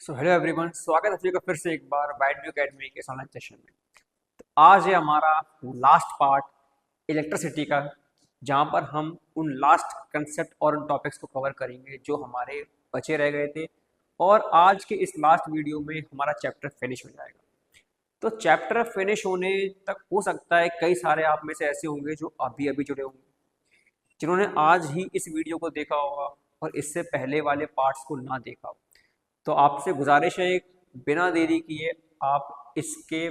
Hello everyone, स्वागत है सभी का फिर से एक बार वाइड व्यू अकेडमी के ऑनलाइन सेशन में। तो आज है हमारा लास्ट पार्ट इलेक्ट्रिसिटी का, जहां पर हम उन लास्ट कंसेप्ट और उन टॉपिक्स को कवर करेंगे जो हमारे बचे रह गए थे। और आज के इस लास्ट वीडियो में हमारा चैप्टर फिनिश हो जाएगा। तो चैप्टर फिनिश होने तक हो सकता है कई सारे आप में से ऐसे होंगे जो अभी अभी जुड़े होंगे, जिन्होंने आज ही इस वीडियो को देखा होगा और इससे पहले वाले पार्ट्स को ना देखा हो। तो आपसे गुजारिश है, बिना देरी किए आप इसके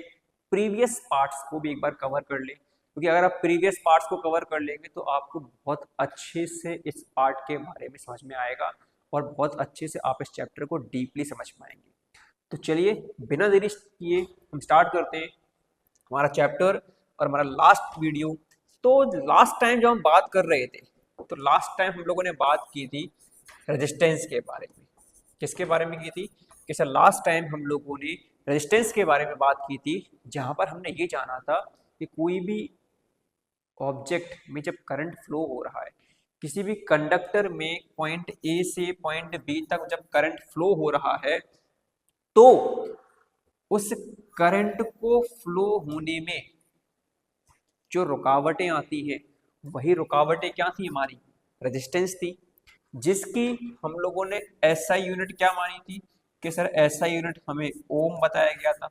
प्रीवियस पार्ट्स को भी एक बार कवर कर लें, क्योंकि अगर आप प्रीवियस पार्ट्स को कवर कर लेंगे तो आपको बहुत अच्छे से इस पार्ट के बारे में समझ में आएगा और बहुत अच्छे से आप इस चैप्टर को डीपली समझ पाएंगे। तो चलिए बिना देरी किए हम स्टार्ट करते हैं हमारा चैप्टर और हमारा लास्ट वीडियो। तो लास्ट टाइम जब हम बात कर रहे थे, तो लास्ट टाइम हम लोगों ने बात की थी रेजिस्टेंस के बारे में। किसके बारे में की थी कि सर लास्ट टाइम हम लोगों ने रेजिस्टेंस के बारे में बात की थी, जहां पर हमने ये जाना था कि कोई भी ऑब्जेक्ट में जब करंट फ्लो हो रहा है, किसी भी कंडक्टर में पॉइंट ए से पॉइंट बी तक जब करंट फ्लो हो रहा है, तो उस करंट को फ्लो होने में जो रुकावटें आती हैं, वही रुकावटें क्या थी, हमारी रेजिस्टेंस थी, जिसकी हम लोगों ने एसआई यूनिट क्या मानी थी कि सर एसआई यूनिट हमें ओम बताया गया था।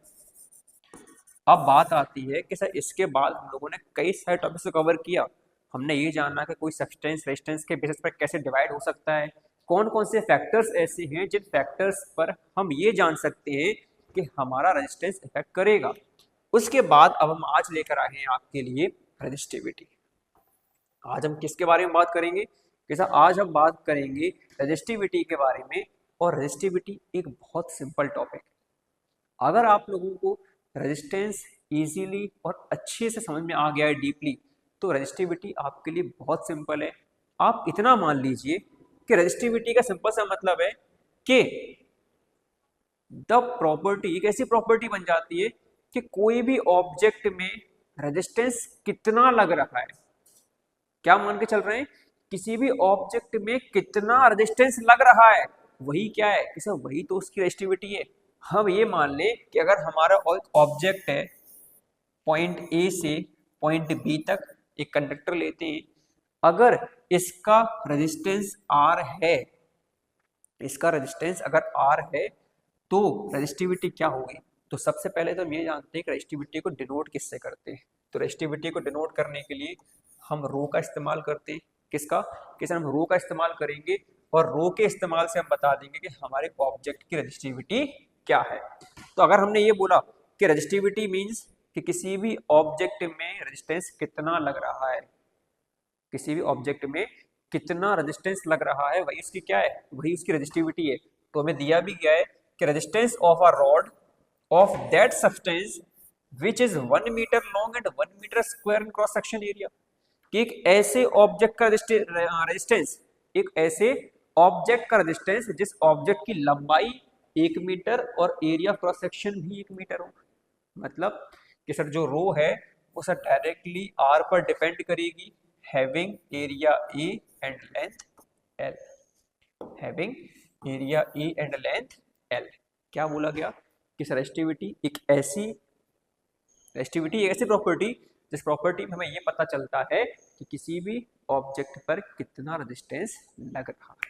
अब बात आती है कि सर इसके बाद हम लोगों ने कई सारे टॉपिक्स को कवर किया। हमने ये जाना कि कोई सब्सटेंस रेजिस्टेंस के बेसिस पर कैसे डिवाइड हो सकता है, कौन कौन से फैक्टर्स ऐसे हैं जिन फैक्टर्स पर हम ये जान सकते हैं कि हमारा रेजिस्टेंस इफेक्ट करेगा। उसके बाद अब हम आज लेकर आए हैं आपके लिए रेजिस्टिविटी। आज हम किसके बारे में बात करेंगे कि सर आज हम बात करेंगे रेजिस्टिविटी के बारे में। और रेजिस्टिविटी एक बहुत सिंपल टॉपिक है। अगर आप लोगों को रेजिस्टेंस इजीली और अच्छे से समझ में आ गया है डीपली, तो रेजिस्टिविटी आपके लिए बहुत सिंपल है। आप इतना मान लीजिए कि रेजिस्टिविटी का सिंपल सा मतलब है कि द प्रॉपर्टी, एक ऐसी प्रॉपर्टी बन जाती है कि कोई भी ऑब्जेक्ट में रेजिस्टेंस कितना लग रहा है। क्या मान के चल रहे हैं, किसी भी ऑब्जेक्ट में कितना रेजिस्टेंस लग रहा है, वही क्या है कि सर वही तो उसकी रेजिस्टिविटी है। हम ये मान ले कि अगर हमारा ऑब्जेक्ट है पॉइंट ए से पॉइंट बी तक, एक कंडक्टर लेते हैं, अगर इसका रेजिस्टेंस आर है, इसका रेजिस्टेंस अगर आर है, तो रेजिस्टिविटी क्या होगी। तो सबसे पहले तो हम ये जानते हैं कि रेजिस्टिविटी को डिनोट किससे करते हैं। तो रेजिस्टिविटी को डिनोट करने के लिए हम रो का इस्तेमाल करते हैं। किसका, किस हम रो का इस्तेमाल करेंगे और रो के इस्तेमाल से हम बता देंगे कि हमारे ऑब्जेक्ट की रेजिस्टिविटी क्या है। तो अगर हमने ये बोला कि रेजिस्टिविटी मींस कि किसी भी ऑब्जेक्ट में रेजिस्टेंस कितना लग रहा है, किसी भी ऑब्जेक्ट में कितना रेजिस्टेंस लग रहा है, वही उसकी क्या है, वही उसकी रेजिस्टिविटी है। तो हमें दिया भी गया है कि resistance of a rod of that substance which is 1 metre long and 1 metre square in cross section area. कि एक ऐसे ऑब्जेक्ट का रेजिस्टेंस, एक ऐसे ऑब्जेक्ट का रेजिस्टेंस जिस ऑब्जेक्ट की लंबाई 1 मीटर और एरिया क्रॉस सेक्शन भी 1 मीटर हो। मतलब कि सर जो रो है वो सर डायरेक्टली आर पर डिपेंड करेगी, having area A and length L, having area A and length L. क्या बोला गया कि सर रेजिस्टिविटी एक ऐसी प्रॉपर्टी जिस प्रॉपर्टी में हमें ये पता चलता है कि किसी भी ऑब्जेक्ट पर कितना रेजिस्टेंस लग रहा है,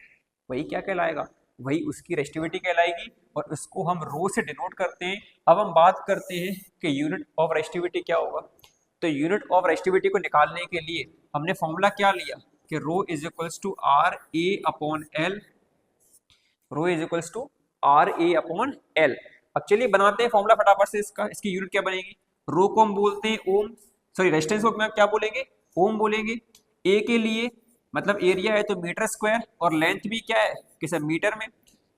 वही क्या कहलाएगा, वही उसकी रेजिस्टिविटी कहलाएगी। और उसको हम रो से डिनोट करते हैं। अब हम बात करते हैं कि यूनिट ऑफ रेजिस्टिविटी क्या होगा। तो यूनिट ऑफ रेजिस्टिविटी को निकालने के लिए हमने फॉर्मूला क्या लिया कि rho is equals to R A upon L, rho is equals to R A upon L. अब चलिए बनाते हैं फॉर्मूला फटाफट से इसका। इसकी यूनिट क्या बनेगी, रो को हम बोलते हैं ओम, सॉरी रेजिस्टेंस को क्या बोलेंगे, ओम बोलेंगे। ए के लिए मतलब एरिया है तो मीटर स्क्वायर, और लेंथ भी क्या है कि सर मीटर में।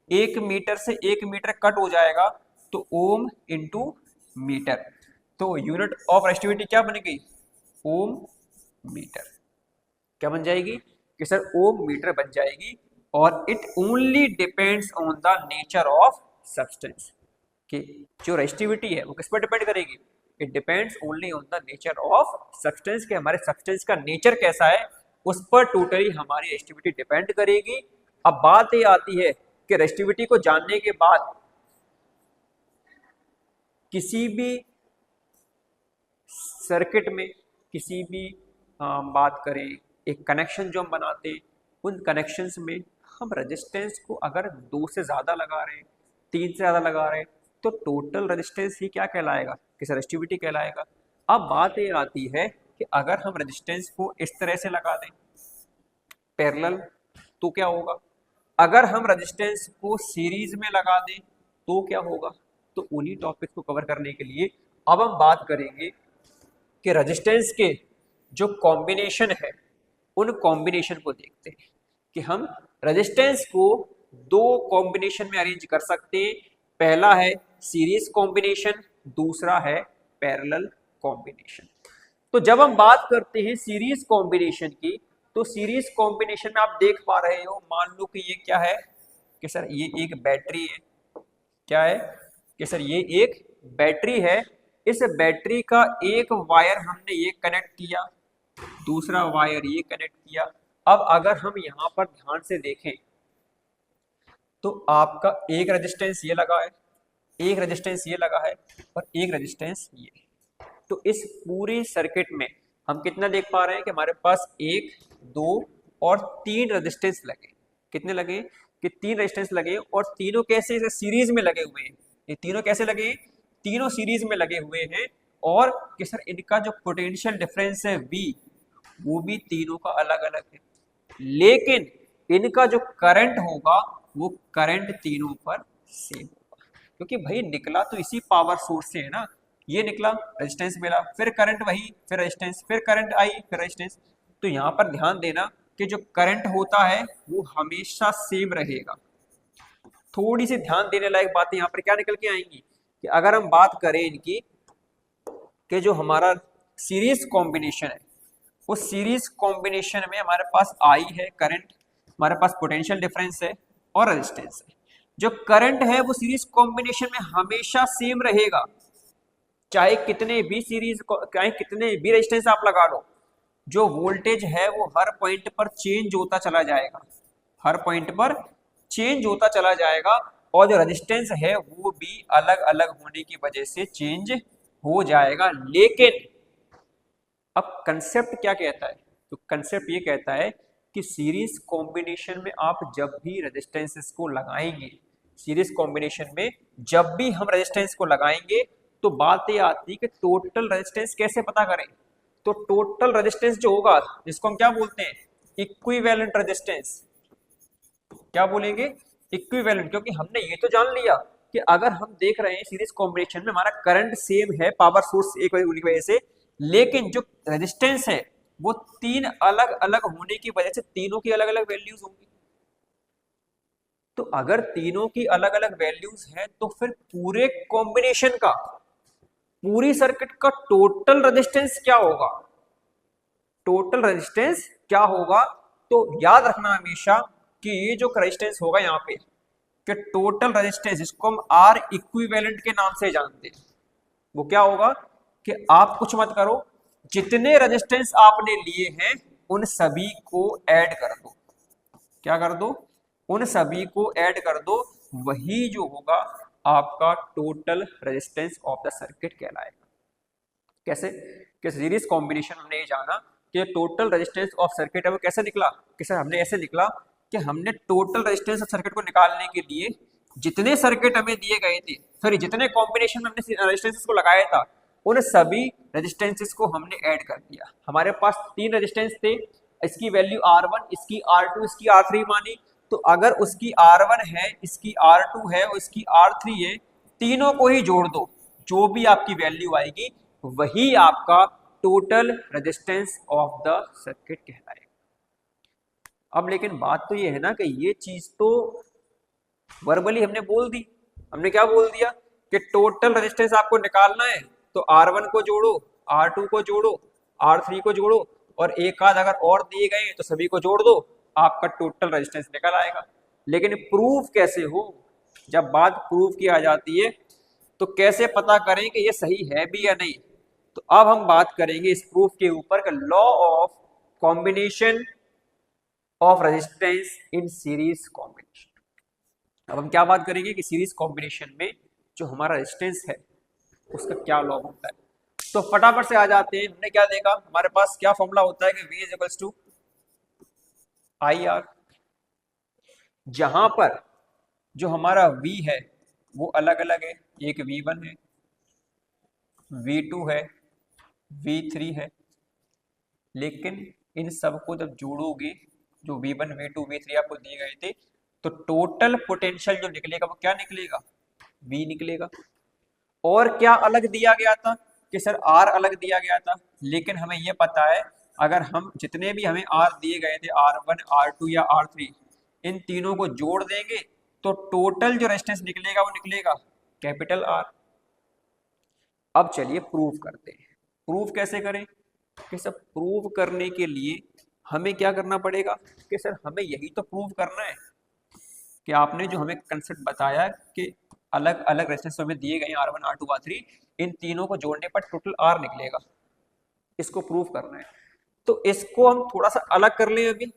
1 मीटर से 1 मीटर कट हो जाएगा तो ओम इंटू मीटर। तो यूनिट ऑफ रेजिस्टिविटी क्या बनेगी, ओम मीटर। क्या बन जाएगी कि सर ओम मीटर बन जाएगी। और it only depends on the nature of substance, कि जो रेजिस्टिविटी है वो किस पर डिपेंड करेगी, it depends only on the nature of substance, के हमारे सब्सटेंस का नेचर कैसा है उस पर टोटली हमारी रेजिस्टिविटी डिपेंड करेगी। अब बात ये आती है कि रेजिस्टिविटी को जानने के बाद किसी भी सर्किट में, किसी भी बात करें, एक कनेक्शन जो हम बनाते हैं, उन कनेक्शंस में हम रेजिस्टेंस को अगर 2 से ज़्यादा लगा रहे हैं, 3 से ज़्यादा लगा रहे हैं, तो टोटल रेजिस्टेंस ही क्या कहलाएगा, किस रेजिस्टिविटी कहलाएगा। अब बात ये आती है कि अगर हम रेजिस्टेंस को इस तरह से लगा दें पैरेलल, तो क्या होगा, अगर हम रेजिस्टेंस को सीरीज में लगा दें तो क्या होगा। तो उन्हीं टॉपिक को कवर करने के लिए अब हम बात करेंगे कि रेजिस्टेंस के जो कॉम्बिनेशन है, उन कॉम्बिनेशन को देखते हैं कि हम रेजिस्टेंस को 2 कॉम्बिनेशन में अरेंज कर सकते हैं। पहला है सीरीज कॉम्बिनेशन, दूसरा है पैरेलल कॉम्बिनेशन। तो जब हम बात करते हैं सीरीज कॉम्बिनेशन की, तो सीरीज कॉम्बिनेशन में आप देख पा रहे हो, मान लो कि ये क्या है कि सर ये एक बैटरी है, क्या है कि सर ये एक बैटरी है। इस बैटरी का एक वायर हमने ये कनेक्ट किया, दूसरा वायर ये कनेक्ट किया। अब अगर हम यहाँ पर ध्यान से देखें तो आपका एक रेजिस्टेंस ये लगा है, एक रेजिस्टेंस ये लगा है और एक रेजिस्टेंस ये। तो इस पूरे सर्किट में हम कितना देख पा रहे हैं कि हमारे पास 1, 2 और 3 रेजिस्टेंस लगे। कितने लगे कि 3 रेजिस्टेंस लगे और तीनों कैसे सीरीज में लगे हुए हैं। ये तीनों कैसे लगे, तीनों सीरीज में लगे हुए हैं। और कि सर इनका जो पोटेंशियल डिफरेंस है V, वो भी तीनों का अलग अलग है, लेकिन इनका जो करंट होगा वो करंट तीनों पर सेम होगा, क्योंकि भाई निकला तो इसी पावर सोर्स से है ना। ये निकला, रेजिस्टेंस मिला, फिर करंट वही, फिर रेजिस्टेंस, फिर करंट आई, फिर रेजिस्टेंस। तो यहाँ पर ध्यान देना कि जो करंट होता है वो हमेशा सेम रहेगा। थोड़ी सी ध्यान देने लायक बातें यहाँ पर क्या निकल के आएंगी कि अगर हम बात करें इनकी कि जो हमारा सीरीज कॉम्बिनेशन है, उस सीरीज कॉम्बिनेशन में हमारे पास आई है करंट, हमारे पास पोटेंशियल डिफरेंस है और रेजिस्टेंस है। जो करंट है वो सीरीज कॉम्बिनेशन में हमेशा सेम रहेगा, चाहे कितने भी सीरीज, चाहे कितने भी रेजिस्टेंस आप लगा लो। जो वोल्टेज है वो हर पॉइंट पर चेंज होता चला जाएगा, हर पॉइंट पर चेंज होता चला जाएगा। और जो रेजिस्टेंस है वो भी अलग अलग होने की वजह से चेंज हो जाएगा। लेकिन अब कंसेप्ट क्या कहता है, तो कंसेप्ट ये कहता है कि सीरीज कॉम्बिनेशन में आप जब भी रेजिस्टेंसेस को लगाएंगे, सीरीज कॉम्बिनेशन में जब भी हम रेजिस्टेंस को लगाएंगे, तो बात ये आती है कि टोटल रेजिस्टेंस कैसे पता करें। तो टोटल रेजिस्टेंस जो होगा, जिसको हम क्या बोलते हैं, इक्विवेलेंट रेजिस्टेंस। क्या बोलेंगे, इक्विवेलेंट। क्योंकि हमने ये तो जान लिया कि अगर हम देख रहे हैं सीरीज कॉम्बिनेशन में हमारा करंट सेम है, पावर सोर्स एक वजह से, लेकिन जो रेजिस्टेंस है वो 3 अलग अलग होने की वजह से तीनों की अलग अलग वैल्यूज होंगी। तो अगर तीनों की अलग अलग वैल्यूज है तो फिर पूरे कॉम्बिनेशन का, पूरी सर्किट का टोटल रेजिस्टेंस क्या होगा, टोटल रेजिस्टेंस क्या होगा। तो याद रखना हमेशा कि ये जो रेजिस्टेंस होगा यहाँ पे, कि टोटल रेजिस्टेंस, जिसको हम आर इक्विवेलेंट के नाम से जानते हैं, वो क्या होगा कि आप कुछ मत करो, जितने रेजिस्टेंस आपने लिए हैं उन सभी को ऐड कर दो। क्या कर दो, उन सभी को ऐड कर दो, वही जो होगा आपका total resistance of the circuit कहलाएगा। कैसे, कि सीरीज कॉम्बिनेशन हमने ये जाना कि टोटल रेजिस्टेंस ऑफ सर्किट है वो कैसे निकला, कि सर हमने ऐसे निकला कि हमने टोटल रेजिस्टेंस ऑफ सर्किट को निकालने के लिए जितने सर्किट हमें दिए गए थे, सॉरी जितने कॉम्बिनेशन में हमने रेजिस्टेंसेस को लगाया था, उन सभी रेजिस्टेंसेस को हमने ऐड कर दिया। हमारे पास 3 रेजिस्टेंस थे, इसकी वैल्यू R1, इसकी R2, इसकी R3 मानी। तो अगर उसकी R1 है, इसकी R2 है और इसकी R3 है, तीनों को ही जोड़ दो, जो भी आपकी वैल्यू आएगी वही आपका total resistance of the circuit कहलाएगा। अब लेकिन बात तो ये है ना कि ये चीज तो वर्बली हमने बोल दी, हमने क्या बोल दिया कि टोटल रेजिस्टेंस आपको निकालना है तो R1 को जोड़ो, R2 को जोड़ो, R3 को जोड़ो और एक आध अगर और दिए गए तो सभी को जोड़ दो, आपका टोटल रेजिस्टेंस निकल आएगा। लेकिन प्रूफ कैसे हो, जब बात प्रूफ की आ जाती है तो कैसे पता करें कि ये सही है भी या नहीं। तो अब हम बात करेंगे इस प्रूफ के ऊपर का law of combination of resistance in series combination. अब हम क्या बात करेंगे कि सीरीज कॉम्बिनेशन में जो हमारा रेजिस्टेंस है उसका क्या लॉ होता है। तो फटाफट से आ जाते हैं। हमने क्या देखा, हमारे पास क्या फॉर्मूला होता है कि V is equals to I R, जहां पर जो हमारा V है वो अलग अलग है, एक V1 है, V2 है, V3 है, लेकिन इन सबको जब जोड़ोगे, जो V1 V2 V3 आपको दिए गए थे, तो टोटल पोटेंशियल जो निकलेगा वो क्या निकलेगा, V निकलेगा। और क्या अलग दिया गया था कि सर R अलग दिया गया था, लेकिन हमें यह पता है अगर हम जितने भी हमें R दिए गए थे, R1 R2 या R3, इन तीनों को जोड़ देंगे तो टोटल जो रेजिस्टेंस निकलेगा वो निकलेगा कैपिटल R। अब चलिए प्रूव करते हैं। प्रूव कैसे करें कि सर प्रूव करने के लिए हमें क्या करना पड़ेगा कि सर हमें यही तो प्रूव करना है कि आपने जो हमें कंसेप्ट बताया कि अलग अलग रेजिस्टेंस हमें दिए गए R1 R2 R3, इन तीनों को जोड़ने पर टोटल R निकलेगा, इसको प्रूव करना है। तो इसको हम थोड़ा सा अलग कर लें। अभी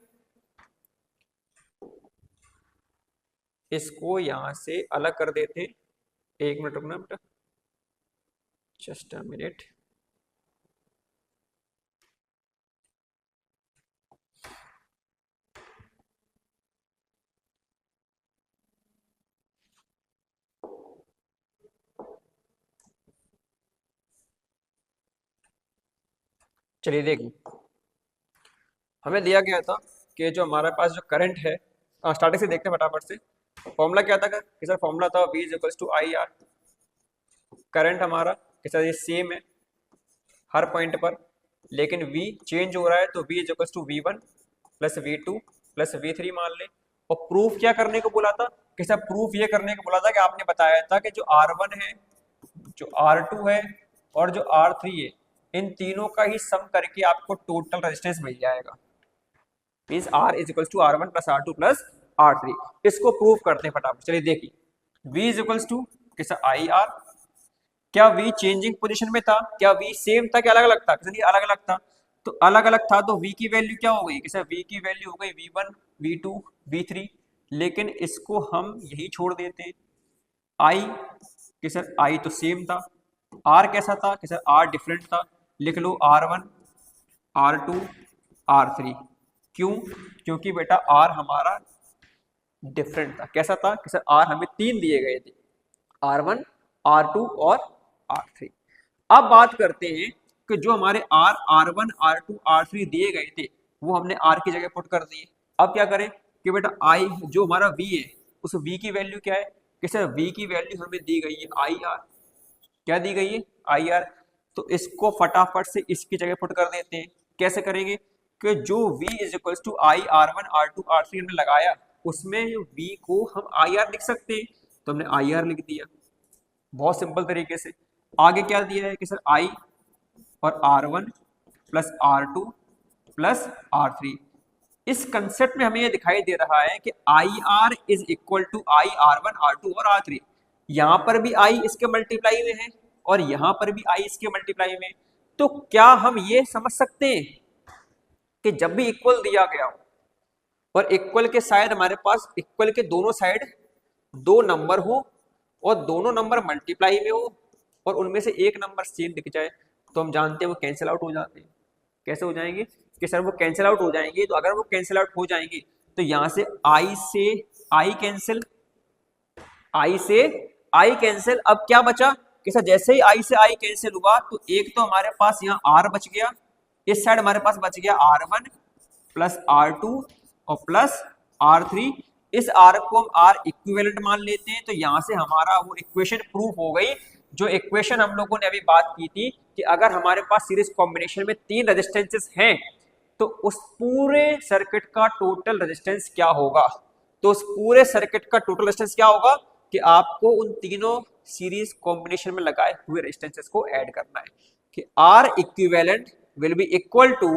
इसको यहां से अलग कर देते, एक मिनट रुकना बेटा, जस्ट अ मिनट। चलिए देखिए, हमें दिया गया था कि जो हमारे पास जो करंट है, स्टार्टिंग से देखते हैं फटाफट से। फॉर्मूला क्या था कि सर फॉर्मूला था V is equals to I R. Current हमारा कि सर ये सेम है हर पॉइंट पर, लेकिन V चेंज हो रहा है, तो V is equals to V1 plus V2 plus V3 मान ले। और प्रूफ क्या करने को बोला था कि सर प्रूफ ये करने को बोला था कि आपने बताया था कि जो R1 है, जो R2 है और जो R3 है, इन तीनों का ही सम करके आपको टोटल रेजिस्टेंस मिल जाएगा। Means R is equals to R1 plus R2 plus R3। इसको प्रूव करते हैं फटाफट। चलिए देखिए, V इज इक्वल्स टू किसा आई आर। क्या V चेंजिंग पोजीशन में था, क्या V सेम था, क्या अलग अलग था? किसी अलग अलग था। तो अलग अलग था तो V की वैल्यू क्या हो गई, किसा V की वैल्यू हो गई V1 V2 V3, लेकिन इसको हम यही छोड़ देते हैं। I कि सर I तो सेम था, R कैसा था कि सर R डिफरेंट था, लिख लो R1 R2 R3। क्यों? क्योंकि बेटा R हमारा डिफरेंट था। कैसा था कि सर R हमें तीन दिए गए थे, R1 R2 और R3। अब बात करते हैं कि जो हमारे R1 R2 R3 दिए गए थे वो हमने R की जगह पुट कर दिए। अब क्या करें कि बेटा I जो हमारा V है, उस V की वैल्यू क्या है कि सर V की वैल्यू हमें दी गई है IR। क्या दी गई है? IR। तो इसको फटाफट से इसकी जगह पुट कर देते हैं। कैसे करेंगे कि जो V is equal to I R1 R2 R3 हमने लगाया, उसमें V को हम IR लिख सकते हैं, तो हमने IR लिख दिया बहुत सिंपल तरीके से। आगे क्या दिया है कि सर I और R1 plus R2 plus R3। इस कंसेप्ट में हमें यह दिखाई दे रहा है कि IR is equal to I R1 R2 और R3। यहां पर भी I इसके मल्टीप्लाई में है और यहां पर भी I इसके मल्टीप्लाई में। तो क्या हम ये समझ सकते हैं कि जब भी इक्वल दिया गया हो और इक्वल के साइड हमारे पास, इक्वल के दोनों साइड दो नंबर हो और दोनों नंबर मल्टीप्लाई में हो और उनमें से एक नंबर सेम दिख जाए, तो हम जानते हैं वो कैंसिल आउट हो जाते हैं। कैसे हो जाएंगे कि सर वो कैंसिल आउट हो जाएंगे। तो अगर वो कैंसिल आउट हो जाएंगे तो यहां से आई कैंसिल, आई से आई कैंसिल। अब क्या बचा कि सर जैसे ही आई से आई कैंसिल हुआ तो एक तो हमारे पास यहाँ R बच गया, इस साइड हमारे पास बच गया R1 प्लस R2 और प्लस R3। इस R को हम R इक्विवेलेंट मान लेते हैं। तो यहां से हमारा वो इक्वेशन प्रूफ हो गई, जो इक्वेशन हम लोगों ने अभी बात की थी कि अगर हमारे पास सीरीज कॉम्बिनेशन में तीन रेजिस्टेंसेस हैं तो उस पूरे सर्किट का टोटल रेजिस्टेंस क्या होगा। तो उस पूरे सर्किट का टोटल रेजिस्टेंस क्या होगा कि आपको उन तीनों सीरीज कॉम्बिनेशन में लगाए हुए रेजिस्टेंसेस को ऐड करना है कि R equivalent will be equal to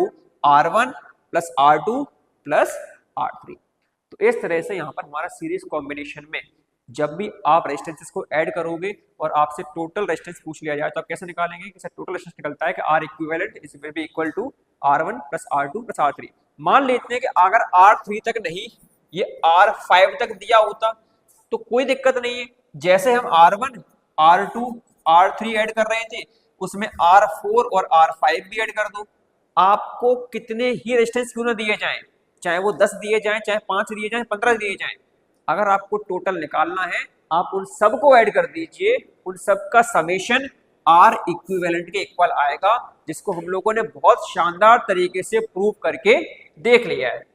R1 plus R2 plus R3। तो इस तरह से यहाँ पर हमारा सीरीज कॉम्बिनेशन में जब भी आप रेजिस्टेंसेस को ऐड करोगे और आपसे टोटल रेजिस्टेंस पूछ लिया जाए तो आप कैसे निकालेंगे कि सर टोटल रेजिस्टेंस निकलता है कि R equivalent is will be equal to R1 plus R2 plus R3। मान लेते हैं कि अगर R3 तक नहीं, ये R5 तक दिया होता तो कोई दिक्कत नहीं है। जैसे हम R1 R2 R3 ऐड कर रहे थे उसमें R4 और R5 भी ऐड कर दो। आपको कितने ही रेजिस्टेंस क्यों ना दिए जाएं, चाहे वो 10 दिए जाएं, चाहे 5 दिए जाएं, 15 दिए जाएं, अगर आपको टोटल निकालना है आप उन सबको ऐड कर दीजिए, उन सब का समेशन R इक्विवेलेंट के इक्वल आएगा, जिसको हम लोगों ने बहुत शानदार तरीके से प्रूव करके देख लिया है।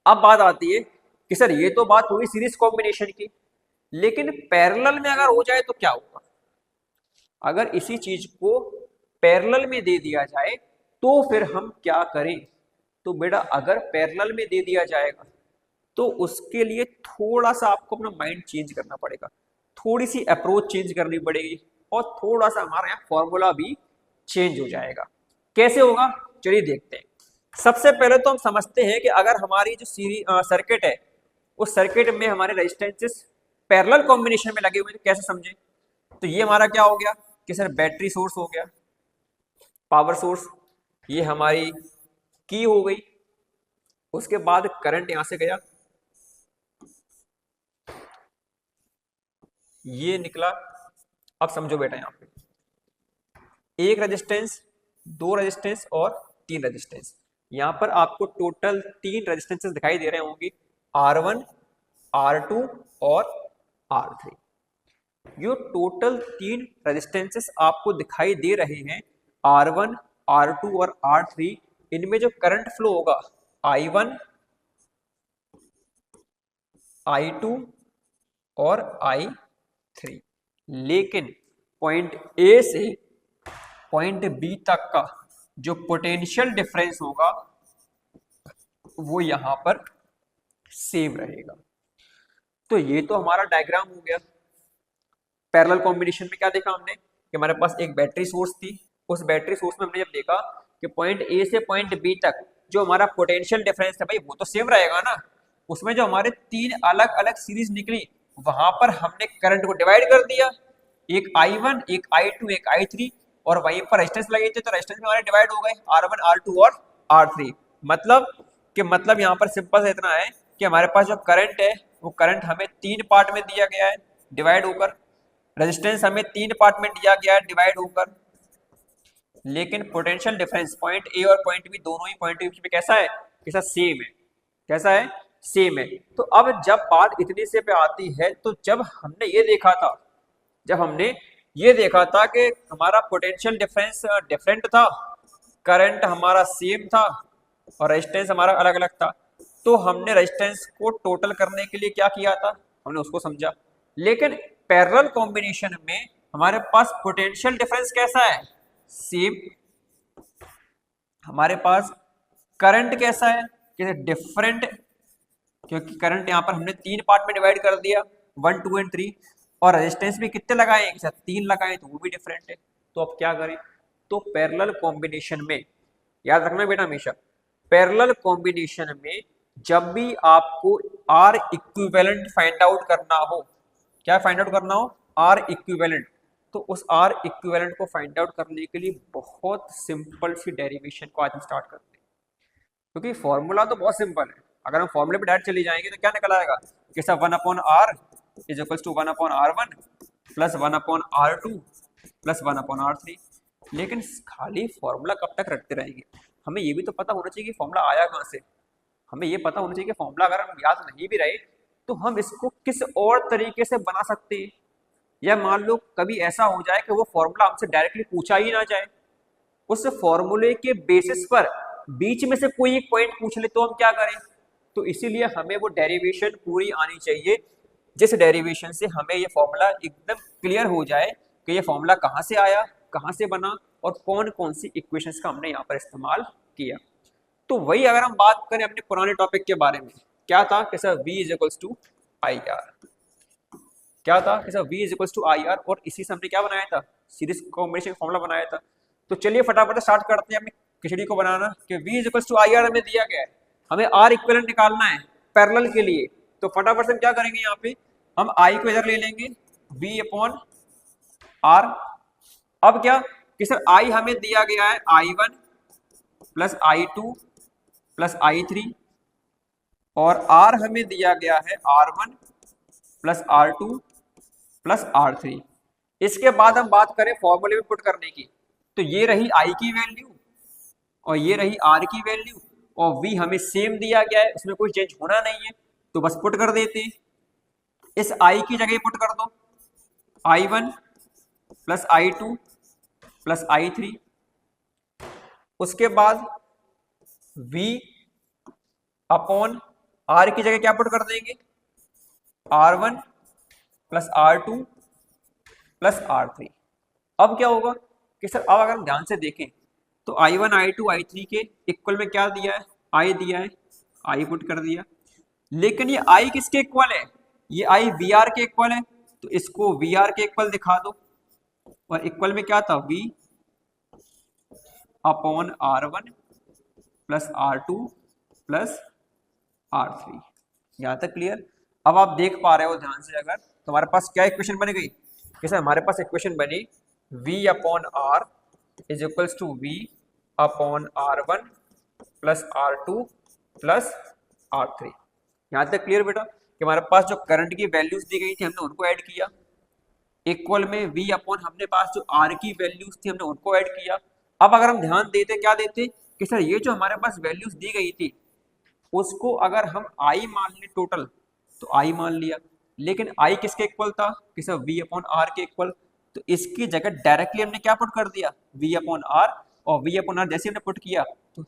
अब बात आती है कि सर ये तो बात हुई सीरीज कॉम्बिनेशन की, लेकिन पैरेलल में अगर हो जाए तो क्या होगा? अगर इसी चीज को पैरेलल में दे दिया जाए तो फिर हम क्या करें? तो बेटा अगर पैरेलल में दे दिया जाएगा तो उसके लिए थोड़ा सा आपको अपना माइंड चेंज करना पड़ेगा, थोड़ी सी अप्रोच चेंज करनी पड़ेगी और थोड़ा सा हमारा यहाँ फॉर्मूला भी चेंज हो जाएगा। कैसे होगा चलिए देखते हैं। सबसे पहले तो हम समझते हैं कि अगर हमारी जो सर्किट है उस सर्किट में हमारे रेजिस्टेंसेस पैरेलल कॉम्बिनेशन में लगे हुए हैं, तो कैसे समझें? तो ये हमारा क्या हो गया कि सर बैटरी सोर्स हो गया, पावर सोर्स, ये हमारी की हो गई, उसके बाद करंट यहां से गया, ये निकला। अब समझो बेटा यहां पे एक रेजिस्टेंस, दो रेजिस्टेंस और तीन रेजिस्टेंस, यहां पर आपको टोटल तीन रेजिस्टेंसेस दिखाई दे रहे होंगे, R1, R2 और R3। ये टोटल तीन रेजिस्टेंसेस आपको दिखाई दे रहे हैं, R1, R2 और R3, इनमें जो करंट फ्लो होगा I1, I2 और I3, लेकिन पॉइंट ए से पॉइंट बी तक का जो पोटेंशियल डिफरेंस होगा वो यहां पर सेम रहेगा। तो ये तो हमारा डायग्राम हो गया। पैरेलल कॉम्बिनेशन में क्या देखा हमने कि हमारे पास एक बैटरी सोर्स थी, उस बैटरी सोर्स में हमने जब देखा कि पॉइंट ए से पॉइंट बी तक जो हमारा पोटेंशियल डिफरेंस है भाई वो तो सेम रहेगा ना, उसमें जो हमारे तीन अलग अलग सीरीज निकली वहां पर हमने करंट को डिवाइड कर दिया, एक I1, एक I2, एक I3, और वहीं पर रेजिस्टेंस लगे थे तो रेजिस्टेंस में हमारे डिवाइड हो गए R1, R2 और R3। मतलब यहाँ पर सिंपल से इतना है कि हमारे पास जो करंट है वो करंट हमें तीन पार्ट में दिया गया है डिवाइड होकर, रेजिस्टेंस हमें तीन पार्ट में दिया गया है डिवाइड होकर, लेकिन पोटेंशियल डिफरेंस पॉइंट ए और पॉइंट बी दोनों ही पॉइंट के बीच में कैसा है? कैसा सेम है। कैसा है? सेम है। तो अब जब बात इतने से पे आती है तो जब हमने ये देखा था कि हमारा पोटेंशियल डिफरेंस डिफरेंट था, करंट हमारा सेम था और रेजिस्टेंस हमारा अलग अलग था, तो हमने रेजिस्टेंस को टोटल करने के लिए क्या किया था? हमने उसको समझा। लेकिन पैरेलल कॉम्बिनेशन में हमारे पास पोटेंशियल डिफरेंस कैसा है? सेम। हमारे पास करंट कैसा है? कैसे? डिफरेंट, क्योंकि करंट यहां पर हमने तीन पार्ट में डिवाइड कर दिया, 1, 2 एंड 3, और रेजिस्टेंस भी कितने लगाए? तीन लगाए, तो वो भी डिफरेंट है। तो अब क्या करें? तो पैरेलल कॉम्बिनेशन में याद रखना बेटा हमेशा, पैरेलल कॉम्बिनेशन में जब भी आपको R इक्विवेलेंट फाइंड आउट करना हो, क्या फाइंड आउट करना हो? R इक्विवेलेंट, तो उस R इक्विवेलेंट को फाइंड आउट करने के लिए बहुत सिंपल सी डेरिवेशन को आज हम स्टार्ट करते हैं, क्योंकि फॉर्मूला तो बहुत सिंपल है। अगर हम फॉर्मूले पे डायरेक्ट चले जाएंगे तो क्या निकल आएगा कि सब 1/R is equals to 1/R1 plus 1/R2 plus 1/R3। लेकिन खाली फॉर्मूला कब तक रखते रहेंगे? हमें ये भी तो पता होना चाहिए कि फॉर्मूला आया कहाँ से। हमें ये पता होना चाहिए कि फॉर्मूला अगर हम याद नहीं भी रहे तो हम इसको किस और तरीके से बना सकते हैं, या मान लो कभी ऐसा हो जाए कि वो फॉर्मूला हमसे डायरेक्टली पूछा ही ना जाए, उस फॉर्मूले के बेसिस पर बीच में से कोई एक पॉइंट पूछ ले तो हम क्या करें? तो इसीलिए हमें वो डेरिवेशन पूरी आनी चाहिए, जिस डेरिवेशन से हमें ये फॉर्मूला एकदम क्लियर हो जाए कि ये फॉर्मूला कहाँ से आया, कहाँ से बना और कौन कौन सी इक्वेशंस का हमने यहाँ पर इस्तेमाल किया। तो वही अगर हम बात करें अपने पुराने टॉपिक के बारे में, क्या था कि sir V is equals to I R, क्या था कि sir V is equals to I R, और इसी से हमने क्या बनाया था? सीरीज कॉम्बिनेशन फॉर्मूला बनाया था। तो चलिए फटाफट स्टार्ट करते हैं अपनी खिचड़ी को बनाना कि V is equals to I R हमें दिया गया है, हमें R इक्विवेलेंट निकालना है पैरेलल के लिए। तो फटाफट से हम क्या करेंगे? यहाँ पे हम I को इधर ले लेंगे, V/R। अब क्या कि सर I हमें दिया गया है I1 plus I2 plus I3, और R हमें दिया गया है R1 plus R2 plus R3। इसके बाद हम बात करें फॉर्मूले में पुट करने की, तो ये रही आई की वैल्यू और ये रही आर की वैल्यू, और वी हमें सेम दिया गया है, उसमें कोई चेंज होना नहीं है, तो बस पुट कर देते हैं। इस आई की जगह पुट कर दो I1 plus I2 plus I3, उसके बाद V अपॉन R की जगह क्या पुट कर देंगे, R1 plus R2 plus R3। अब क्या होगा कि सर अब अगर हम ध्यान से देखें तो I1 I2 I3 के इक्वल में क्या दिया है, I दिया है, I पुट कर दिया, लेकिन ये I किसके इक्वल है, ये I VR के इक्वल है, तो इसको VR के इक्वल दिखा दो, और इक्वल में क्या था, V upon R1 plus R2 plus R3। यहां तक क्लियर। अब आप देख पा रहे हो ध्यान से, अगर तो हमारे पास क्या इक्वेशन बन गई, जैसे हमारे पास इक्वेशन बनी V upon R is equals to V upon R1 plus R2 plus R3। यहां तक क्लियर बेटा, कि हमारे पास जो करंट की वैल्यूज दी गई थी हमने उनको ऐड किया, इक्वल में V अपॉन हमने पास जो R की वैल्यूज थी हमने उनको ऐड किया। अब अगर हम ध्यान देते क्या देते कि सर ये जो हमारे पास वैल्यूज दी गई थी उसको अगर हम I मान ले टोटल, तो I मान लिया, लेकिन I किसके इक्वल था कि सर V अपॉन R के इक्वल, तो इसकी जगह डायरेक्टली हमने क्या पुट कर दिया, V अपॉन R, और V अपॉन R जैसे हमने पुट किया तो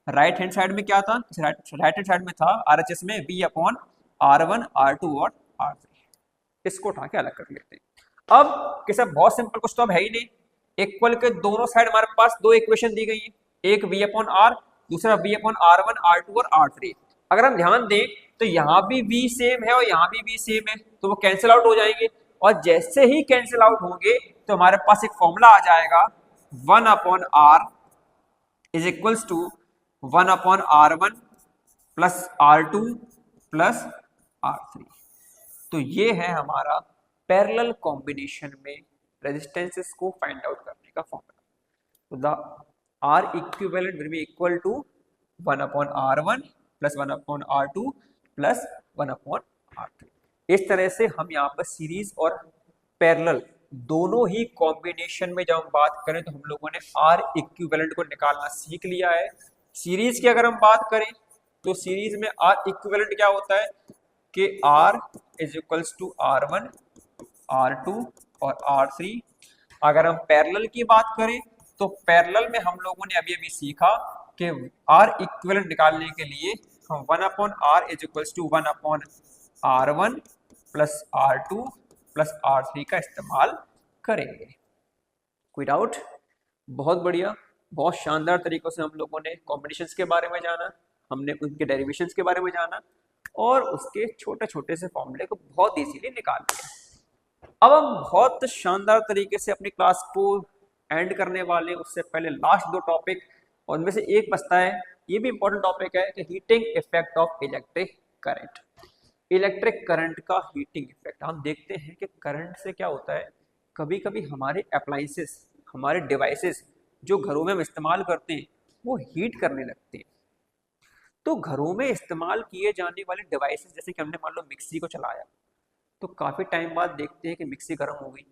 राइट हैंड साइड में क्या था, राइट हैंड साइड में था RHS में V अपॉन R1 R2 और R3। इसको उठा के अलग कर लेते हैं। अब कि सर बहुत सिंपल, कुछ तो अब है ही नहीं, इक्वल के दोनों साइड हमारे पास दो इक्वेशन दी गई है, एक V अपॉन R, दूसरा V अपॉन R1 R2 और R3। अगर हम ध्यान दें तो यहाँ भी V सेम है और यहाँ भी V सेम है, तो वो कैंसिल आउट हो जाएंगे, और जैसे ही कैंसिल आउट होंगे तो हमारे पास एक फॉर्मूला आ जाएगा 1 upon R is equals to 1 upon R1 plus R2 plus R3। तो ये है हमारा पैरेलल कॉम्बिनेशन में रेजिस्टेंसेस को फाइंड आउट करने का फॉर्मूला। तो the R equivalent will be equal to 1 upon R1 plus 1 upon R2 plus 1 upon R3। इस तरह से हम यहाँ पर सीरीज और पैरेलल दोनों ही कॉम्बिनेशन में जब हम बात करें तो हम लोगों ने R इक्विवेलेंट को निकालना सीख लिया है। सीरीज की अगर हम बात करें तो सीरीज में R इक्विवेलेंट क्या होता है कि R is equals to R1 R2 और R3। अगर हम पैरेलल की बात करें तो पैरेलल में हम लोगों ने अभी अभी सीखा कि R इक्विवेलेंट निकालने के लिए हम 1 upon R is equals to 1 upon R1 plus R2 plus R3 का इस्तेमाल करेंगे। कोई डाउट? बहुत बढ़िया, बहुत शानदार तरीकों से हम लोगों ने कॉम्बिनेशंस के बारे में जाना, हमने उनके डेरिवेशंस के बारे में जाना और उसके छोटे छोटे से फॉर्मूले को बहुत इजीली निकाल लिया। अब हम बहुत शानदार तरीके से अपनी क्लास को एंड करने वाले, उससे पहले लास्ट दो टॉपिक, और उनमें से एक बचता है, ये भी इंपॉर्टेंट टॉपिक है कि heating effect of electric current. Electric current का हीटिंग इफेक्ट, हम देखते हैं कि करंट से क्या होता है, कभी कभी हमारे अप्लायंसेस, हमारे डिवाइसेस जो घरों में हम इस्तेमाल करते हैं वो हीट करने लगते हैं। तो घरों में इस्तेमाल किए जाने वाले डिवाइसेस, जैसे कि हमने मान लो मिक्सी को चलाया, तो काफी टाइम बाद देखते हैं कि मिक्सी गर्म हो गई।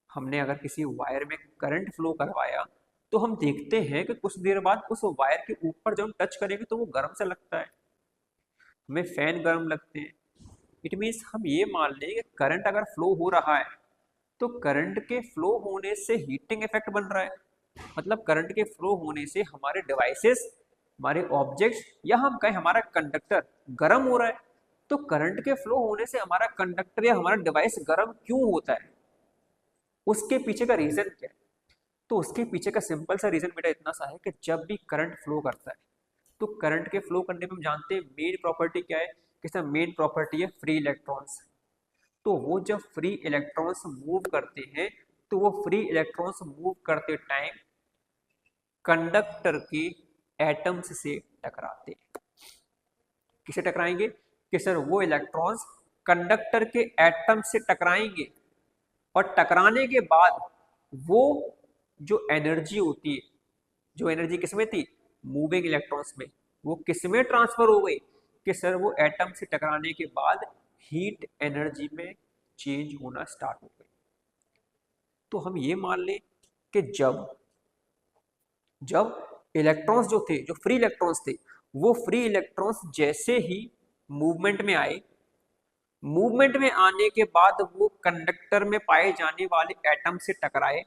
हमने अगर किसी वायर में करंट फ्लो करवाया तो हम देखते हैं कि कुछ देर बाद उस वायर के ऊपर जब हम टच करेंगे तो वो गर्म सा लगता है, हमें फैन गर्म लगते हैं। इट मीन्स हम ये मान लें कि करंट अगर फ्लो हो रहा है तो करंट के फ्लो होने से हीटिंग इफेक्ट बन रहा है, मतलब करंट के फ्लो होने से हमारे डिवाइसेस, हमारे ऑब्जेक्ट्स, या हम कहें हमारा कंडक्टर गर्म हो रहा है। तो करंट के फ्लो होने से हमारा कंडक्टर या हमारा डिवाइस गर्म क्यों होता है, उसके पीछे का रीजन क्या है? तो उसके पीछे का सिंपल सा रीजन बेटा इतना सा है कि जब भी करंट फ्लो करता है तो करंट के फ्लो करने में हम जानते हैं मेन प्रॉपर्टी क्या है, कि सर मेन प्रॉपर्टी है फ्री इलेक्ट्रॉन्स। तो वो जब फ्री इलेक्ट्रॉन्स मूव करते हैं तो वो फ्री इलेक्ट्रॉन्स मूव करते टाइम कंडक्टर के एटम्स से टकराते हैं। किसे टकराएंगे? कि सर वो इलेक्ट्रॉन्स कंडक्टर के एटम से टकराएंगे, और टकराने के बाद वो जो एनर्जी होती है, जो एनर्जी किसमें थी, मूविंग इलेक्ट्रॉन्स में, वो किसमें ट्रांसफर हो गई, कि सर वो एटम से टकराने के बाद हीट एनर्जी में चेंज होना स्टार्ट हो गई। तो हम ये मान लें कि जब जब इलेक्ट्रॉन्स जो थे, जो फ्री इलेक्ट्रॉन्स थे, वो फ्री इलेक्ट्रॉन्स जैसे ही मूवमेंट में आए, मूवमेंट में आने के बाद वो कंडक्टर में पाए जाने वाले एटम से टकराए,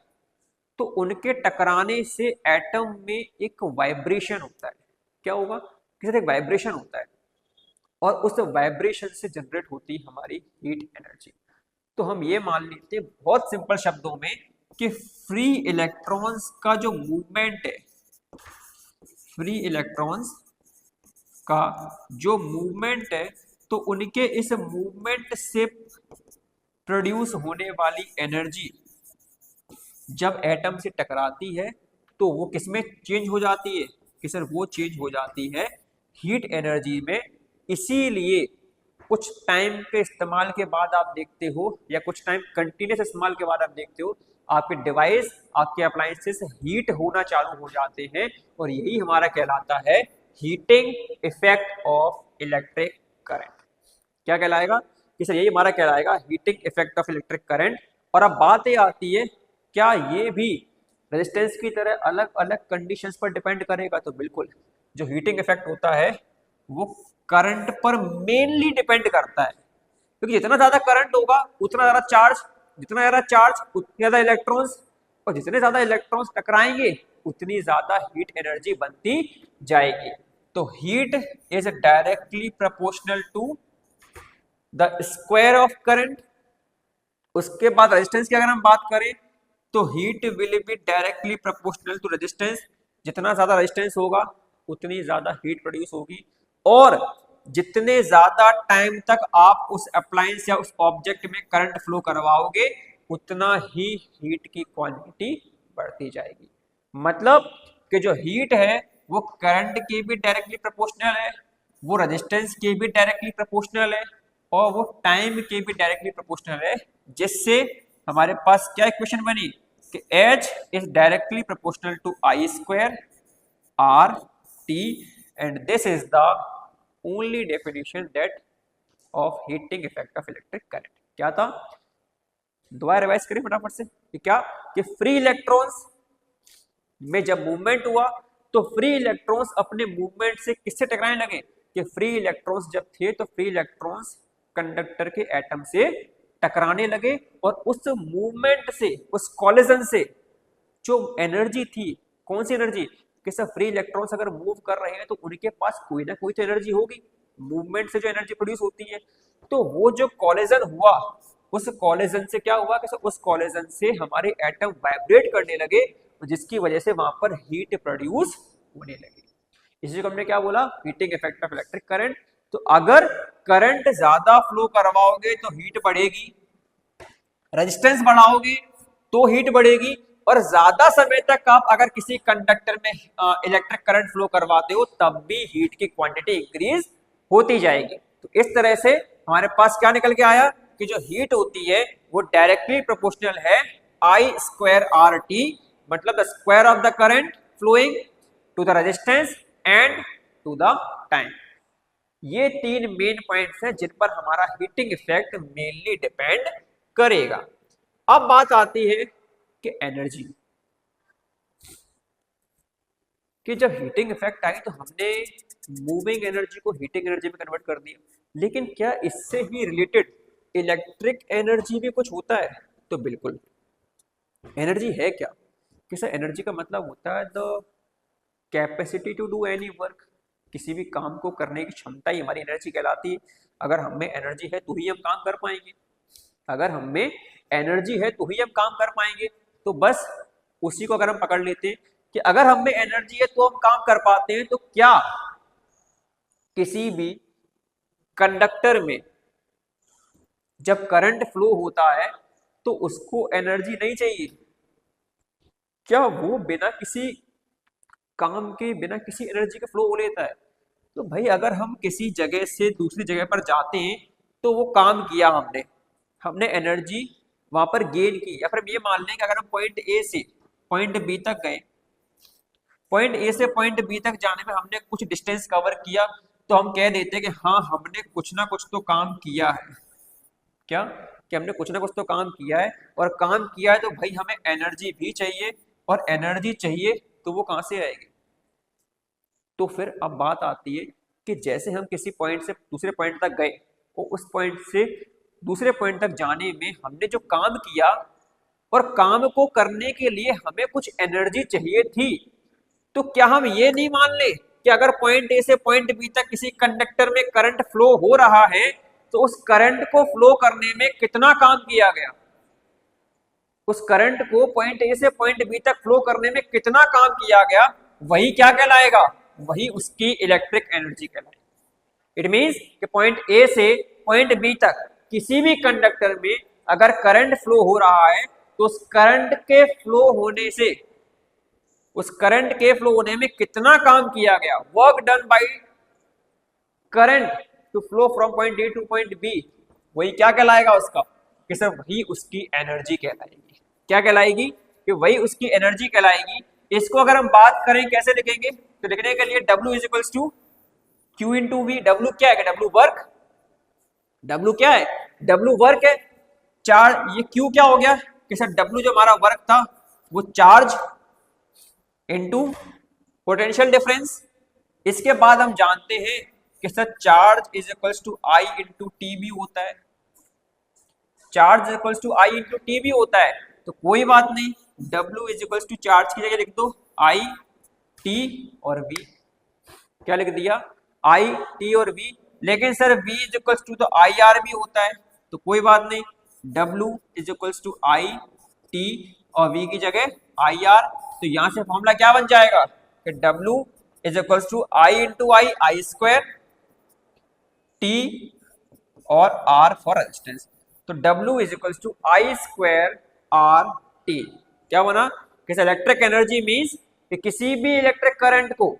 तो उनके टकराने से एटम में एक वाइब्रेशन होता है। क्या होगा? किसी तरह एक वाइब्रेशन होता है, और उस वाइब्रेशन से जनरेट होती हमारी हीट एनर्जी। तो हम ये मान लेते हैं बहुत सिंपल शब्दों में कि फ्री इलेक्ट्रॉन्स का जो मूवमेंट है, फ्री इलेक्ट्रॉन्स का जो मूवमेंट है, तो उनके इस मूवमेंट से प्रोड्यूस होने वाली एनर्जी जब एटम से टकराती है तो वो किसमें चेंज हो जाती है? कि सर वो चेंज हो जाती है हीट एनर्जी में। इसीलिए कुछ टाइम के इस्तेमाल के बाद आप देखते हो, या कुछ टाइम कंटिन्यूस इस्तेमाल के बाद आप देखते हो, आपके डिवाइस, आपके अप्लायंसेस हीट होना चालू हो जाते हैं, और यही हमारा कहलाता है heating effect of electric current. क्या कहलाएगा? कि सर यही हमारा कहलाएगा heating effect of electric current. और अब बात ये आती है, क्या ये भी रेजिस्टेंस की तरह अलग अलग कंडीशंस पर डिपेंड करेगा? तो बिल्कुल, जो हीटिंग इफेक्ट होता है वो करंट पर मेनली डिपेंड करता है, क्योंकि जितना ज्यादा करंट होगा उतना ज्यादा चार्ज, जितना ज्यादा चार्ज उतने ज्यादा इलेक्ट्रॉन्स, और जितने ज्यादा इलेक्ट्रॉन्स टकराएंगे उतनी ज्यादा हीट एनर्जी बनती जाएगी। तो heat is directly proportional to the square of current. उसके बाद रेजिस्टेंस की अगर हम बात करें तो heat will be directly proportional to resistance. जितना ज्यादा रेजिस्टेंस होगा उतनी ज्यादा हीट प्रोड्यूस होगी, और जितने ज्यादा टाइम तक आप उस अप्लायंस या उस ऑब्जेक्ट में करंट फ्लो करवाओगे उतना ही हीट की क्वांटिटी बढ़ती जाएगी। मतलब कि जो हीट है वो करंट के भी डायरेक्टली प्रोपोर्शनल है, वो रेजिस्टेंस के भी डायरेक्टली प्रोपोर्शनल है, और वो टाइम के भी डायरेक्टली प्रोपोर्शनल है। जिससे हमारे पास क्या इक्वेशन बनी कि H is directly proportional to I square R T, and this is the only definition that of heating effect of electric current. क्या था? दोबारा रिवाइज करें फटाफट से कि क्या, कि फ्री इलेक्ट्रॉन्स में जब मूवमेंट हुआ तो फ्री इलेक्ट्रॉन्स अपने मूवमेंट से किससे टकराने लगे? कि फ्री इलेक्ट्रॉन्स जब थे तो फ्री इलेक्ट्रॉन्स कंडक्टर के एटम से टकराने लगे, और उस मूवमेंट से, उस कॉलिजन से जो एनर्जी थी, कौन सी एनर्जी? कि सब फ्री इलेक्ट्रॉन्स अगर मूव कर रहे हैं तो उनके पास कोई ना कोई तो एनर्जी होगी, मूवमेंट से जो एनर्जी प्रोड्यूस होती है। तो वो जो कॉलिजन हुआ, उस कॉलिजन से क्या हुआ कि उस कॉलिजन से हमारे एटम वाइब्रेट करने लगे, जिसकी वजह से वहां पर हीट प्रोड्यूस होने लगी। इसी को हमने क्या बोला? Heating effect of electric current. तो अगर करंट ज्यादा फ्लो करवाओगे तो हीट बढ़ेगी, रेजिस्टेंस बढ़ाओगे तो हीट बढ़ेगी, और ज्यादा समय तक आप अगर किसी कंडक्टर में इलेक्ट्रिक करंट फ्लो करवाते हो तब भी हीट की क्वांटिटी इंक्रीज होती जाएगी। तो इस तरह से हमारे पास क्या निकल के आया कि जो हीट होती है वो डायरेक्टली प्रोपोर्शनल है I स्क्वायर RT, मतलब the square of the current flowing to the resistance and to the time. ये तीन मेन पॉइंट्स हैं जिन पर हमारा हीटिंग इफेक्ट मेनली डिपेंड करेगा। अब बात आती है कि एनर्जी कि जब हीटिंग इफेक्ट आई तो हमने मूविंग एनर्जी को हीटिंग एनर्जी में कन्वर्ट कर दिया, लेकिन क्या इससे ही रिलेटेड इलेक्ट्रिक एनर्जी भी कुछ होता है? तो बिल्कुल। एनर्जी है क्या? कि सर एनर्जी का मतलब होता है the capacity to do any work. किसी भी काम को करने की क्षमता ही हमारी एनर्जी कहलाती है। अगर हमें एनर्जी है तो ही हम काम कर पाएंगे, अगर हमें एनर्जी है तो ही हम काम कर पाएंगे। तो बस उसी को अगर हम पकड़ लेते हैं कि अगर हमें एनर्जी है तो हम काम कर पाते हैं, तो क्या किसी भी कंडक्टर में जब करंट फ्लो होता है तो उसको एनर्जी नहीं चाहिए? क्या वो बिना किसी काम के, बिना किसी एनर्जी के फ्लो हो लेता है? तो भाई अगर हम किसी जगह से दूसरी जगह पर जाते हैं तो वो काम किया हमने, हमने एनर्जी वहां पर गेन की, या फिर ये मान लें कि अगर हम पॉइंट ए से पॉइंट बी तक गए, पॉइंट ए से पॉइंट बी तक जाने में हमने कुछ डिस्टेंस कवर किया, तो हम कह देते हैं कि हाँ हमने कुछ ना कुछ तो काम किया है। क्या कि हमने कुछ ना कुछ तो काम किया है, और काम किया है तो भाई हमें एनर्जी भी चाहिए, और एनर्जी चाहिए तो वो कहाँ से आएगी। तो फिर अब बात आती है कि जैसे हम किसी पॉइंट से दूसरे पॉइंट तक गए, और उस पॉइंट से दूसरे पॉइंट तक जाने में हमने जो काम किया, और काम को करने के लिए हमें कुछ एनर्जी चाहिए थी, तो क्या हम ये नहीं मान ले कि अगर पॉइंट ए से पॉइंट बी तक किसी कंडक्टर में करंट फ्लो हो रहा है, तो उस करंट को फ्लो करने में कितना काम किया गया, उस करंट को पॉइंट ए से पॉइंट बी तक फ्लो करने में कितना काम किया गया, वही क्या कहलाएगा, वही उसकी इलेक्ट्रिक एनर्जी कहलाएगी। इट मींस कि पॉइंट ए से पॉइंट बी तक किसी भी कंडक्टर में अगर करंट फ्लो हो रहा है, तो उस करंट के फ्लो होने से, उस करंट के फ्लो होने में कितना काम किया गया, work done by current to flow from point A to point B, वही क्या कहलाएगा उसका, कि सर वही उसकी एनर्जी कहलाएगी। क्या कहलाएगी, कि वही उसकी एनर्जी कहलाएगी। इसको अगर हम बात करें कैसे लिखेंगे, तो लिखने के लिए W is equals to Q into V. W क्या है, W वर्क, W क्या है, W वर्क है। चार्ज, ये Q क्या हो गया, कि सर W जो हमारा वर्क था वो चार्ज इनटू पोटेंशियल डिफरेंस। इसके बाद हम जानते हैं कि sir charge is equals to I into T भी होता है, charge is equals to I into T भी होता है। तो कोई बात नहीं, W is equals to charge की जगह लिख दो I T और V। क्या लिख दिया, I T और V। लेकिन sir V is equals to तो IR भी होता है, तो कोई बात नहीं, W is equals to I T और V की जगह IR। तो यहां से फॉर्मूला क्या बन जाएगा, कि W is equals to I into I square, T और R फॉर रेजिस्टेंस। तो W is equals to I square R T। क्या बना, कि इलेक्ट्रिक एनर्जी मींस कि किसी भी इलेक्ट्रिक करंट को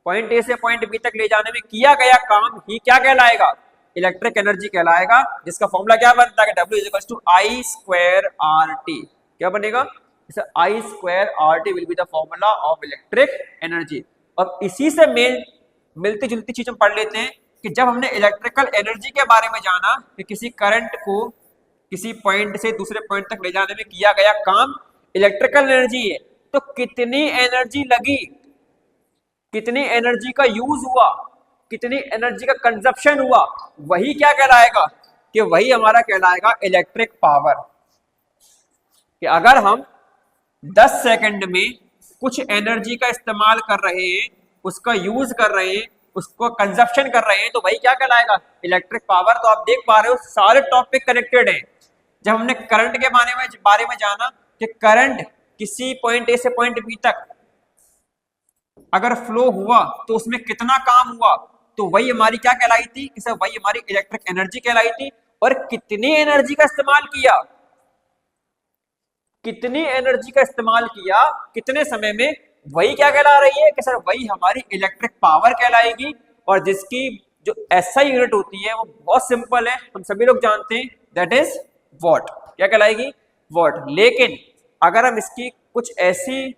पॉइंट ए से पॉइंट बी तक ले जाने में किया गया काम ही क्या कहलाएगा, इलेक्ट्रिक एनर्जी कहलाएगा, जिसका फॉर्मूला क्या बनता है, W is equals to I square R T। क्या बनेगा, I square R T will be the formula of electric energy. अब इसी से मिलती जुलती चीज हम पढ़ लेते हैं कि जब हमने इलेक्ट्रिकल एनर्जी के बारे में जाना कि किसी करंट को किसी पॉइंट से दूसरे पॉइंट तक ले जाने में किया गया काम इलेक्ट्रिकल एनर्जी है, तो कितनी एनर्जी लगी, कितनी एनर्जी का यूज हुआ, कितनी एनर्जी का कंजप्शन हुआ, वही क्या कहलाएगा, कि वही हमारा कहलाएगा इलेक्ट्रिक पावर। कि अगर हम 10 सेकंड में कुछ एनर्जी का इस्तेमाल कर रहे हैं, उसका यूज कर रहे हैं, उसको कंजप्शन कर रहे हैं, तो वही क्या कहलाएगा, इलेक्ट्रिक पावर। तो आप देख पा रहे हो सारे टॉपिक कनेक्टेड हैं। जब हमने करंट के बारे में जाना कि करंट किसी पॉइंट ए से पॉइंट बी तक अगर फ्लो हुआ तो उसमें कितना काम हुआ, तो वही हमारी क्या कहलाई थी, कि सर वही हमारी इलेक्ट्रिक एनर्जी कहलाई थी। और कितनी एनर्जी का इस्तेमाल किया, कितनी एनर्जी का इस्तेमाल किया कितने समय में, वही क्या कहला रही है, कि सर वही हमारी इलेक्ट्रिक पावर कहलाएगी। और जिसकी जो SI यूनिट होती है वो बहुत सिंपल है, हम सभी लोग जानते हैं, दैट इज वॉट। क्या कहलाएगी, वॉट। लेकिन अगर हम इसकी कुछ ऐसी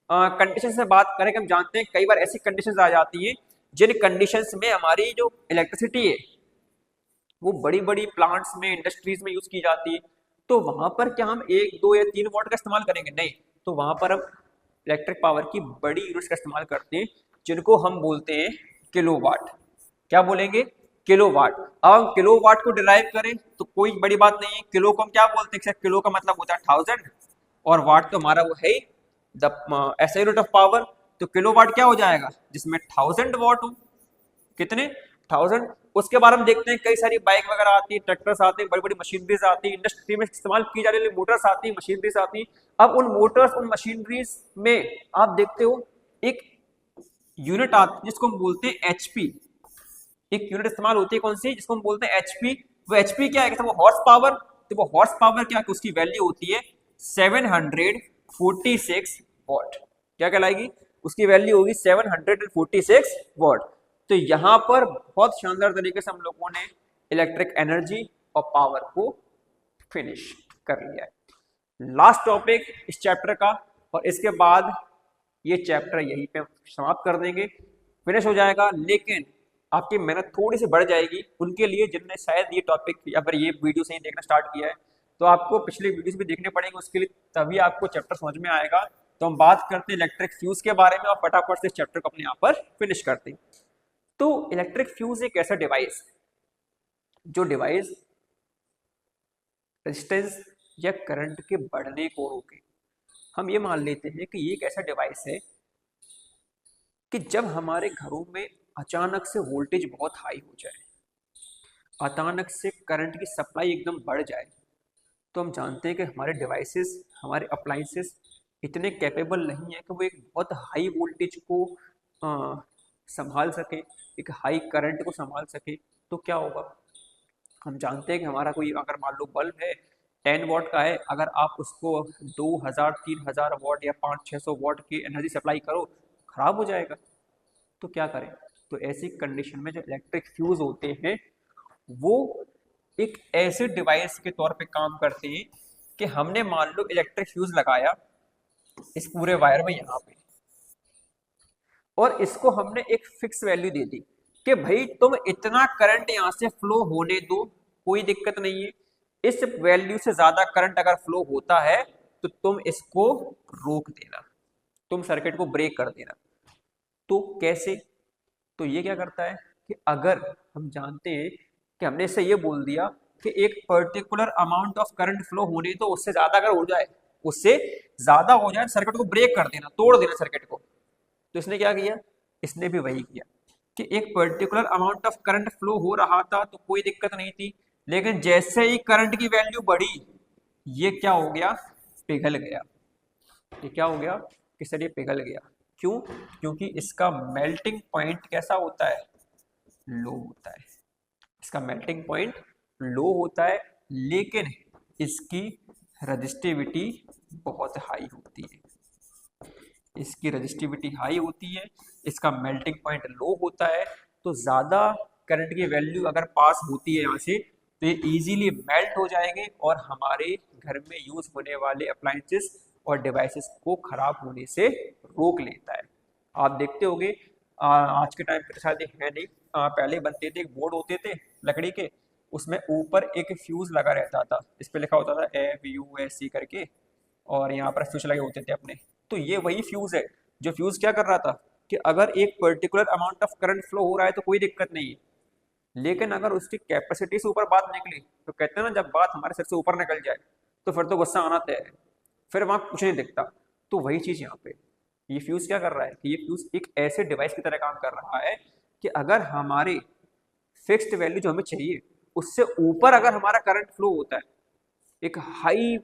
कंडीशन से बात करें कि हम जानते हैं कई बार ऐसी कंडीशंस आ जाती है जिन कंडीशंस में हमारी जो इलेक्ट्रिसिटी है वो बड़ी बड़ी प्लांट्स में, इंडस्ट्रीज में यूज की जाती है, तो वहां पर क्या हम 1, 2 या 3 वॉट का इस्तेमाल करेंगे, नहीं। तो वहां पर हम इलेक्ट्रिक पावर की बड़ी यूनिट्स का इस्तेमाल करते हैं, जिनको हम बोलते हैं किलोवाट। क्या बोलेंगे, किलोवाट। अब हम किलोवाट को डिराइव करें तो कोई बड़ी बात नहीं है, किलो को हम क्या बोलते हैं, किलो का मतलब होता है 1000 और वाट तो हमारा वो है the SI unit of power. तो किलोवाट क्या हो जाएगा, जिसमें 1000 वॉट हो, कितने 1000। उसके बाद हम देखते हैं कई सारी बाइक वगैरह आती है, ट्रैक्टर्स आते हैं, बड़ी बड़ी मशीनरीज आती है, इंडस्ट्री में इस्तेमाल की जाने वाली मोटर्स आती है, मशीनरीज आती है। अब उन मोटर्स, उन मशीनरीज में आप देखते हो एक यूनिट आती है जिसको हम बोलते हैं HP। एक यूनिट इस्तेमाल होती है कौन सी, जिसको हम बोलते हैं HP। वो HP क्या है, वो हॉर्स पावर। तो वो हॉर्स पावर क्या है, उसकी वैल्यू होती है 746 वॉट। क्या कहलाएगी, उसकी वैल्यू होगी 746 वॉट। तो यहां पर बहुत शानदार तरीके से हम लोगों ने इलेक्ट्रिक एनर्जी और पावर को फिनिश कर लिया है। लास्ट टॉपिक इस चैप्टर का, और इसके बाद ये चैप्टर यहीं पे समाप्त कर देंगे, फिनिश हो जाएगा। लेकिन आपकी मेहनत थोड़ी सी बढ़ जाएगी। उनके लिए जिनने शायद ये टॉपिक या फिर ये वीडियो से ही देखना स्टार्ट किया है, तो आपको पिछले वीडियोस भी देखने पड़ेंगे उसके लिए, तभी आपको चैप्टर समझ में आएगा। तो हम बात करते हैं इलेक्ट्रिक फ्यूज के बारे में और फटाफट से इस चैप्टर को अपने यहाँ पर फिनिश करते हैं। तो इलेक्ट्रिक फ्यूज एक ऐसा डिवाइस जो डिवाइस रेजिस्टेंस या करंट के बढ़ने को रोके। हम ये मान लेते हैं कि ये एक ऐसा डिवाइस है कि जब हमारे घरों में अचानक से वोल्टेज बहुत हाई हो जाए, अचानक से करंट की सप्लाई एकदम बढ़ जाए, तो हम जानते हैं कि हमारे डिवाइसेस, हमारे अप्लाइंसेस इतने कैपेबल नहीं है कि वो एक बहुत हाई वोल्टेज को संभाल सके, एक हाई करंट को संभाल सके। तो क्या होगा, हम जानते हैं कि हमारा कोई अगर मान लो बल्ब है 10 वॉट का है, अगर आप उसको 2000 3000 वॉट या 500-600 वॉट की एनर्जी सप्लाई करो, खराब हो जाएगा। तो क्या करें, तो ऐसी कंडीशन में जो इलेक्ट्रिक फ्यूज होते हैं वो एक ऐसे डिवाइस के तौर पे काम करते हैं कि हमने मान लो इलेक्ट्रिक फ्यूज लगाया इस पूरे वायर में यहाँ पे, और इसको हमने एक फिक्स वैल्यू दे दी कि भाई तुम इतना करंट यहाँ से फ्लो होने दो, कोई दिक्कत नहीं है। इस वैल्यू से ज्यादा करंट अगर फ्लो होता है तो तुम इसको रोक देना, तुम सर्किट को ब्रेक कर देना। तो कैसे, तो ये क्या करता है कि अगर हम जानते हैं कि हमने इससे ये बोल दिया कि एक particular amount of current flow होने तो उससे ज्यादा अगर हो जाए, उससे ज्यादा हो जाए, सर्किट को ब्रेक कर देना, तोड़ देना सर्किट को। तो इसने क्या किया, इसने भी वही किया कि एक particular amount of current flow हो रहा था तो कोई दिक्कत नहीं थी, लेकिन जैसे ही करंट की वैल्यू बढ़ी, ये क्या हो गया, पिघल गया। ये क्या हो गया कि सर ये पिघल गया। क्यों, क्योंकि इसका मेल्टिंग पॉइंट कैसा होता है, लो होता है। इसका मेल्टिंग पॉइंट लो होता है, लेकिन इसकी रजिस्टिविटी बहुत हाई होती है। इसकी रजिस्टिविटी हाई होती है, इसका मेल्टिंग पॉइंट लो होता है, तो ज़्यादा करंट की वैल्यू अगर पास होती है यहाँ से तो ये इजीली मेल्ट हो जाएंगे और हमारे घर में यूज होने वाले अप्लाइंसेस और डिवाइसेस को खराब होने से रोक लेता है। आप देखते होंगे आज के टाइम पे तो शायद है नहीं, पहले बनते थे, एक बोर्ड होते थे लकड़ी के, उसमें ऊपर एक फ्यूज लगा रहता था, इस पे लिखा होता था FUSC करके, और यहाँ पर स्विच लगे होते थे अपने। तो ये वही फ्यूज है जो फ्यूज क्या कर रहा था कि अगर एक particular amount of current flow हो रहा है तो कोई दिक्कत नहीं है, लेकिन अगर उसकी कैपेसिटी से ऊपर बात निकली तो कहते हैं ना, जब बात हमारे सिर से ऊपर निकल जाए तो फिर तो गुस्सा आना तय है, फिर वहां कुछ नहीं दिखता। तो वही चीज यहाँ पे ये फ्यूज क्या कर रहा है कि ये फ्यूज एक ऐसे डिवाइस की तरह काम कर रहा है कि अगर हमारे फिक्स्ड वैल्यू जो हमें चाहिए उससे ऊपर अगर हमारा करंट फ्लो होता है, एक हाई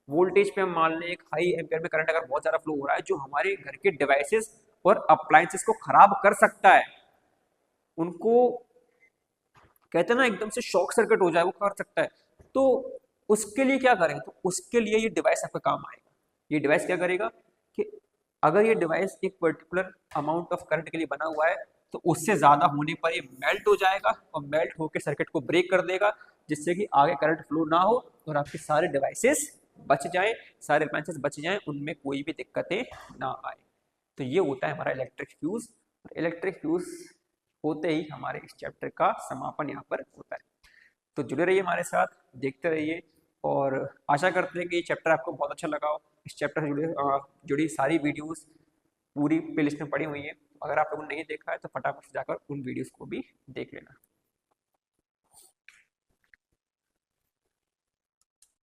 वोल्टेज पे हम मान लें, एक हाई एम्पियर में करंट अगर बहुत ज्यादा फ्लो हो रहा है जो हमारे घर के डिवाइसेस और अप्लायंसेस को खराब कर सकता है, उनको कहते हैं ना एकदम से शॉक सर्किट हो जाए, वो कर सकता है। तो उसके लिए क्या करें, तो उसके लिए ये डिवाइस आपका काम आएगा। ये डिवाइस क्या करेगा कि अगर ये डिवाइस एक पर्टिकुलर अमाउंट ऑफ करंट के लिए बना हुआ है तो उससे ज्यादा होने पर ये मेल्ट हो जाएगा और मेल्ट होकर सर्किट को ब्रेक कर देगा, जिससे कि आगे करंट फ्लो ना हो और आपके सारे डिवाइसेस बच जाएं, सारे अप्लायंसेस बच जाएं, उनमें कोई भी दिक्कतें ना आए। तो ये होता है हमारा इलेक्ट्रिक फ्यूज। इलेक्ट्रिक फ्यूज होते ही हमारे इस चैप्टर का समापन यहाँ पर होता है। तो जुड़े रहिए हमारे साथ, देखते रहिए, और आशा करते हैं कि ये चैप्टर आपको बहुत अच्छा लगा हो। इस चैप्टर से जुड़ी सारी वीडियोस पूरी प्लेलिस्ट में पड़ी हुई है, अगर आप लोगों ने नहीं देखा है तो फटाफट से जाकर उन वीडियोस को भी देख लेना।